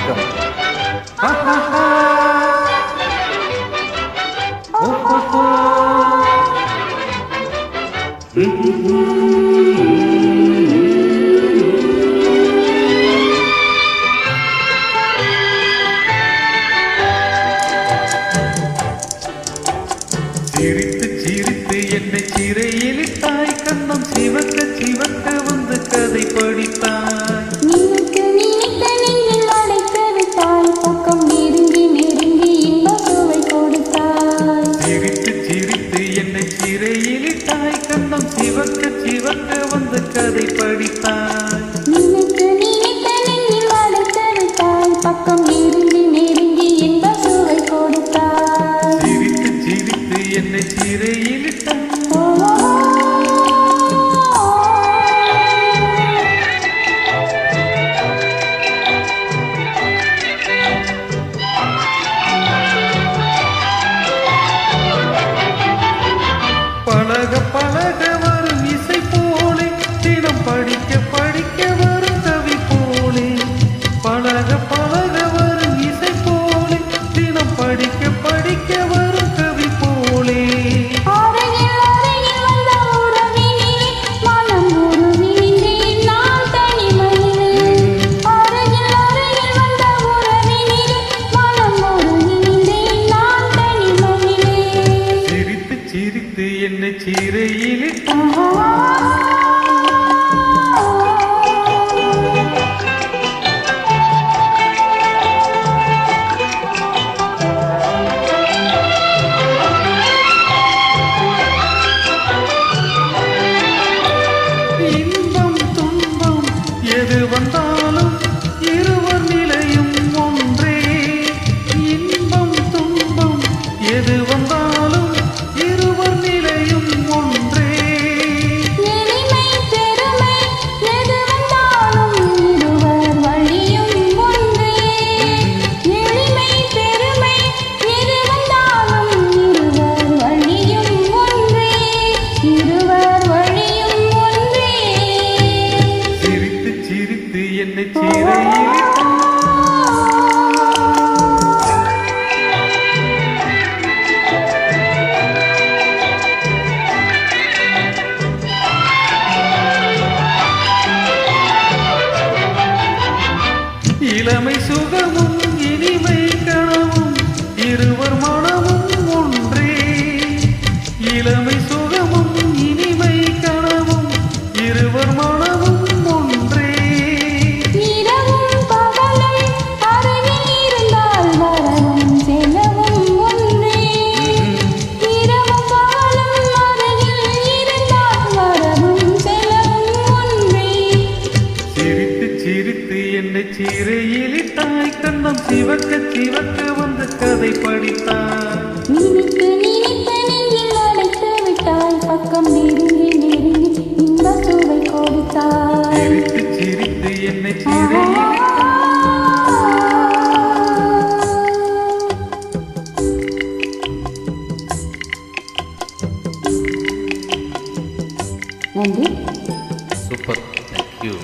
வணக்கம். சிரித்து சிரித்து என்னை சிறையிலிட்டாய், கண்ணம் சிவக்க சிவக்க வந்து கதை படித்தாய். நினைத்து நினைத்து நெஞ்சில் அடைத்து விட்டாய், பக்கம் நெருங்கி நெருங்கி இன்ப சுவை கொடுத்தாய். சிரித்து சிரித்து என்னை சிறையிலிட்டாய், கண்ணம் சிவக்க சிவக்க வந்து கதை படித்தாய். நினைத்து நினைத்து நெஞ்சில் அடைத்து விட்டாய், பக்கம் நெருங்கி நெருங்கி இன்ப சுவை கொடுத்தாய். சிரித்து சிரித்து என்னை சிறையிலிட்டாய். பழக பழக வரும் இசை போலே, தினம் படிக்க படிக்க வரும் கவி போலே. பழக பழக வரும் இசை போலே, தினம் படிக்க படிக்க வரும் கவி போலே. அருகில் அருகில் வந்த உறவினிலே, மனம் உருவினின்றேன் நான் தனிமையிலே. அருகில் அருகில் வந்த உறவினிலே, மனம் உருவினின்றேன் நான் தனிமையிலே. சிரித்து சிரித்து என்னை சிறையிலிட்டாய். இன்பம் துன்பம் எது வந்தாலும் இருவர் நிலையும் ஒன்றே. இன்பம் துன்பம் எது வந்தாலும் இருவர் நிலையும் ஒன்றே. எளிமை பெருமை எது வந்தாலும் இருவர் வழியும் ஒன்றே. எளிமை பெருமை எது வந்தாலும் இருவர் வழியும் ஒன்றே. இருவர் வழியும் ஒன்றே. சிரித்து சிரித்து என்னை சிறையிலிட்டாய். இளமை சுகமும் இனிமை கனவும் இருவர் மனமும் ஒன்றே. இளமை சுகமும் இனிமை கனவும் இருவர் மனமும் ஒன்றே. இரவும் பகலும் அருகில் இருந்தால் வரவும் செலவும் ஒன்றே. இரவும் பகலும் அருகில் இருந்தால் வரவும் செலவும் ஒன்றே. சிரித்து சிரித்து என்னை சிறையிலிட்டாய், கண்ணம் சிவக்க சிவக்க வந்து கதை படித்தாய். நினைத்து நினைத்து நெஞ்சில் அடைத்து விட்டாய், பக்கம் நெருங்கி நெருங்கி இன்ப சுவை கொடுத்தாய். சிரித்து சிரித்து என்னை சிறையிலிட்டாய். நன்றி. சூப்பர். தேங்க்யூ.